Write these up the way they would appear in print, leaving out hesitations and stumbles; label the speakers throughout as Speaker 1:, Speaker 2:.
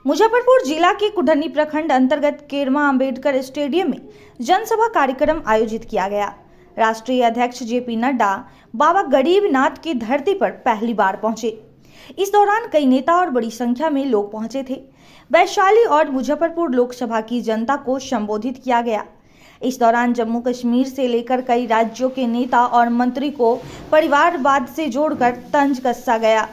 Speaker 1: मुजफ्फरपुर जिला के कुढ़नी प्रखंड अंतर्गत केरमा अंबेडकर स्टेडियम में जनसभा कार्यक्रम आयोजित किया गया। राष्ट्रीय अध्यक्ष जेपी नड्डा बाबा गरीबनाथ की धरती पर पहली बार पहुंचे। इस दौरान कई नेता और बड़ी संख्या में लोग पहुंचे थे। वैशाली और मुजफ्फरपुर लोकसभा की जनता को संबोधित किया गया। इस दौरान जम्मू कश्मीर से लेकर कई राज्यों के नेता और मंत्री को परिवारवाद से जोड़कर तंज कसा गया।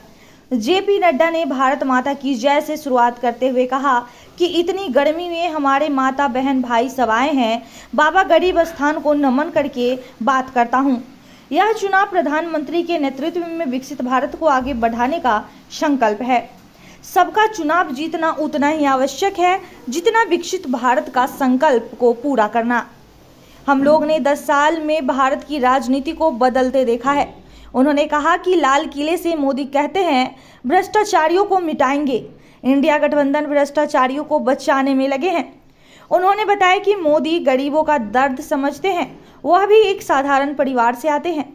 Speaker 1: जेपी नड्डा ने भारत माता की जय से शुरुआत करते हुए कहा कि इतनी गर्मी में हमारे माता बहन भाई सब आए हैं। बाबा गरीब स्थान को नमन करके बात करता हूं। यह चुनाव प्रधानमंत्री के नेतृत्व में विकसित भारत को आगे बढ़ाने का संकल्प है। सबका चुनाव जीतना उतना ही आवश्यक है जितना विकसित भारत का संकल्प को पूरा करना। हम लोग ने 10 साल में भारत की राजनीति को बदलते देखा है। उन्होंने कहा कि लाल किले से मोदी कहते हैं भ्रष्टाचारियों को मिटाएंगे। इंडिया गठबंधन भ्रष्टाचारियों को बचाने में लगे हैं। उन्होंने बताया कि मोदी गरीबों का दर्द समझते हैं, वह भी एक साधारण परिवार से आते हैं।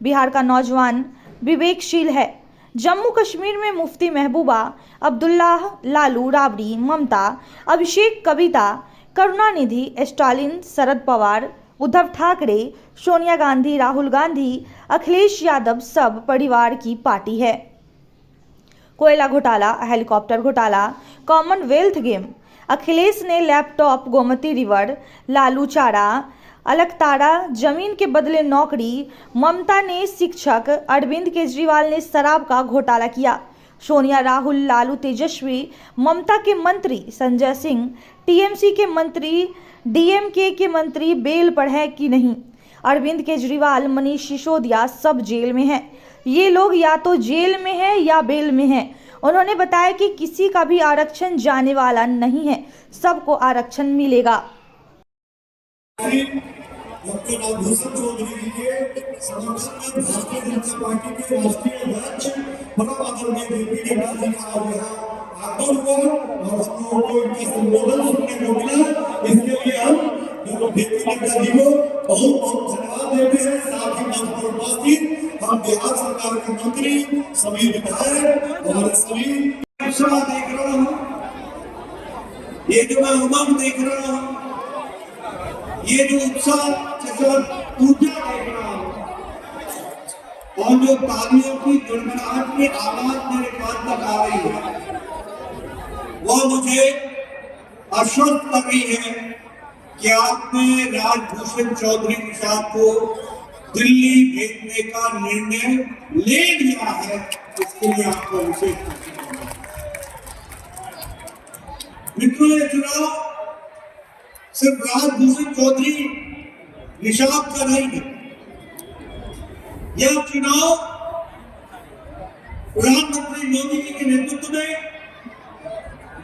Speaker 1: बिहार का नौजवान विवेकशील है। जम्मू कश्मीर में मुफ्ती महबूबा, अब्दुल्ला, लालू राबड़ी, ममता, अभिषेक, कविता, करुणानिधि, स्टालिन, शरद पवार, उद्धव ठाकरे, सोनिया गांधी, राहुल गांधी, अखिलेश यादव सब परिवार की पार्टी है। कोयला घोटाला, हेलीकॉप्टर घोटाला, कॉमनवेल्थ गेम, अखिलेश ने लैपटॉप, गोमती रिवर, लालू चारा, अलकतारा, जमीन के बदले नौकरी, ममता ने शिक्षक, अरविंद केजरीवाल ने शराब का घोटाला किया। सोनिया, राहुल, लालू तेजस्वी, ममता के मंत्री संजय सिंह, टीएमसी के मंत्री, डीएमके के मंत्री बेल पर है कि नहीं। अरविंद केजरीवाल, मनीष सिसोदिया सब जेल में हैं। ये लोग या तो जेल में हैं या बेल में हैं। उन्होंने बताया कि किसी का भी आरक्षण जाने वाला नहीं है, सबको आरक्षण मिलेगा।
Speaker 2: डॉक्टर भूषण चौधरी जी के समर्थन में भारतीय जनता पार्टी के राष्ट्रीय अध्यक्ष बड़ा बादल में जेपी नड्डा जी का आगमन हुआ और हम लोगों को इनका संबोधन सुनने को मिला। इसके लिए हम जेपी नड्डा जी को बहुत बहुत धन्यवाद देते हैं। साथ ही मंच पर उपस्थित हम बिहार सरकार के मंत्री, सभी विधायक और सभी उत्साह देख रहा हूँ, ये जो मैं उमंग देख रहा हूँ, ये जो उत्साह ऊर्जा देख रहा हूं और जो तालियों की गड़गड़ाहट की आवाज मेरे कान तक आ रही है, वह मुझे आश्वस्त कर रही है कि आपने राजभूषण चौधरी निषाद को दिल्ली भेजने का निर्णय ले लिया है। इसके लिए आपको विशेष मित्रों, ये चुनाव सिर्फ राजभूषण चौधरी निषाद का नहीं है। यह चुनाव प्रधानमंत्री मोदी जी के नेतृत्व में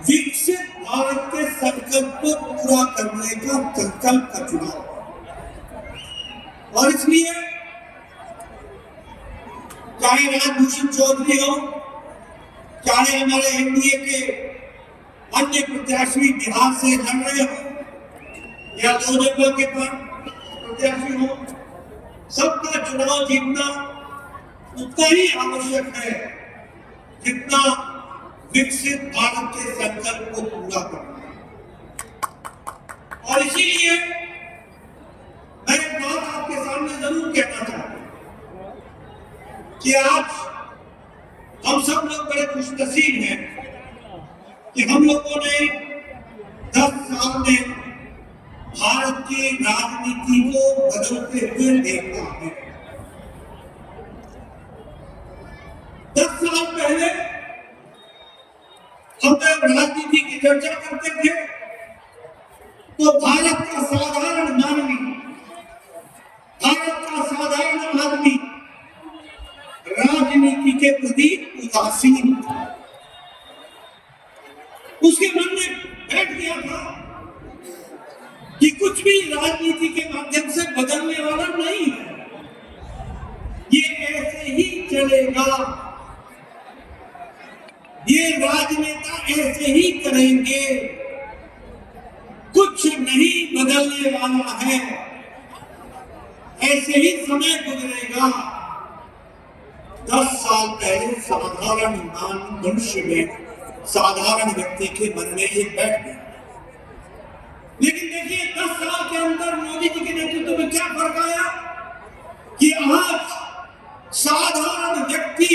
Speaker 2: विकसित भारत के संकल्प को पूरा करने का संकल्प का चुनाव, और इसलिए चाहे राजभूषण चौधरी हो, चाहे हमारे एनडीए के अन्य प्रत्याशी बिहार से लड़ रहे हो या लोजपा के प्रत्याशी हो, सबका चुनाव जीतना उतना ही आवश्यक है जितना विकसित भारत के संकल्प को पूरा करना है। और इसीलिए मैं एक बात आपके सामने जरूर कहना चाहता हूं कि आज हम सब लोग बड़े खुशनसीब हैं कि हम लोगों ने 10 साल में भारत की राजनीति को बदलते हुए देखा है। 10 साल पहले हम जब राजनीति की चर्चा करते थे तो भारत का साधारण मानवी, भारत का साधारण आदमी राजनीति के प्रति उदासीन था। उसके मन में बैठ गया था कि कुछ भी राजनीति के माध्यम से बदलने वाला नहीं है, ये ऐसे ही चलेगा, ये राजनेता ऐसे ही करेंगे, कुछ नहीं बदलने वाला है, ऐसे ही समय गुजरेगा। 10 साल पहले साधारण मनुष्य में साधारण व्यक्ति के मन में ये बैठ गया। लेकिन देखिए 10 साल के अंदर मोदी जी के नेतृत्व में क्या फर्क आया कि आज साधारण व्यक्ति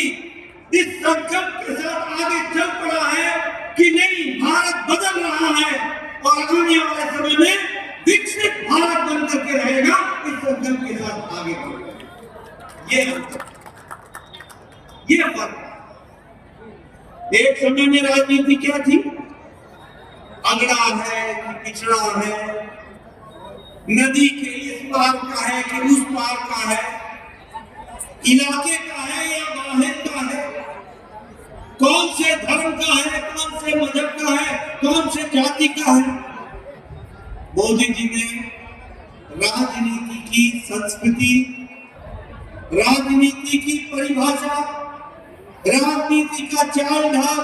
Speaker 2: इस संकल्प के साथ आगे चल पड़ा है कि नहीं, भारत बदल रहा है और आने वाले समय में विकसित भारत बन करके रहेगा। इस संकल्प के साथ आगे बढ़ेगा। ये फर्क। एक समय में राजनीति क्या थी? अगड़ा है कि पिछड़ा है, नदी के इस पार का है कि उस पार का है, इलाके का है या बाहर का है, कौन से धर्म का है, कौन से मजहब का है, कौन से जाति का है। मोदी जी ने राजनीति की संस्कृति, राजनीति की परिभाषा, राजनीति का चाल ढाल,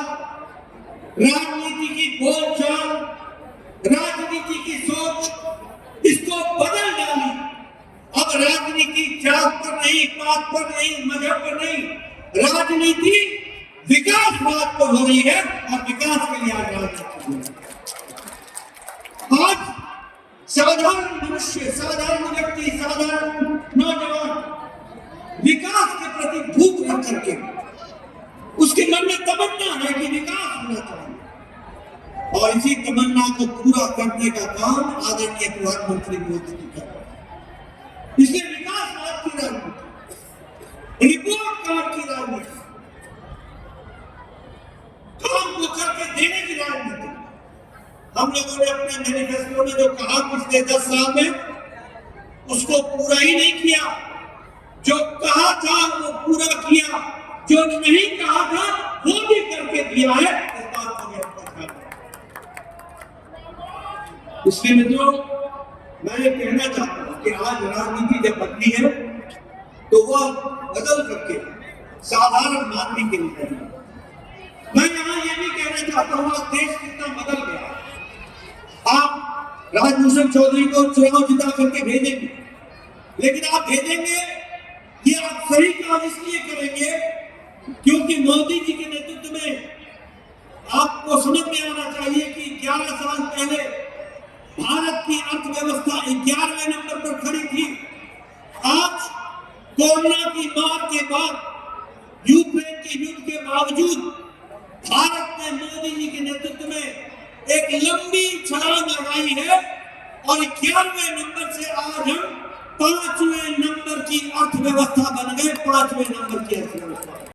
Speaker 2: राजनीति की बोलचाल, राजनीति की सोच, इसको बदल डाली। अब राजनीति जात पर नहीं, पात पर नहीं, मजहब पर नहीं, राजनीति विकासवाद पर हो रही है और विकास के लिए आज राजनीति। आज साधारण मनुष्य, साधारण व्यक्ति, साधारण नौजवान विकास के प्रति भूख रख करके उसके मन में तमन्ना है कि विकास होना चाहिए और इसी तमन्ना को पूरा करने का काम आदरणीय प्रधानमंत्री मोदी जी कर रहे हैं। इसलिए विकासवाद की राजनीति, रिपोर्ट कार्ड की राजनीति, काम को करके देने की राजनीति। हम लोगों ने अपने मैनिफेस्टो में जो कहा पिछले 10 साल में, उसको पूरा ही नहीं किया। जो कहा था वो पूरा किया, जो नहीं कहा था वो भी करके दिया है। इस बात को मैं आपको इसलिए मित्रों, मैं ये कहना चाहता हूं कि आज राजनीति जब बदली है तो वह बदल करके साधारण मानवी के लिए। मैं यहाँ ये भी कहना चाहता हूँ आज देश कितना बदल गया। आप राजभूषण चौधरी को चुनाव जिता करके भेजेंगे, लेकिन आप भेजेंगे ये आप सही काम इसलिए करेंगे क्योंकि मोदी जी के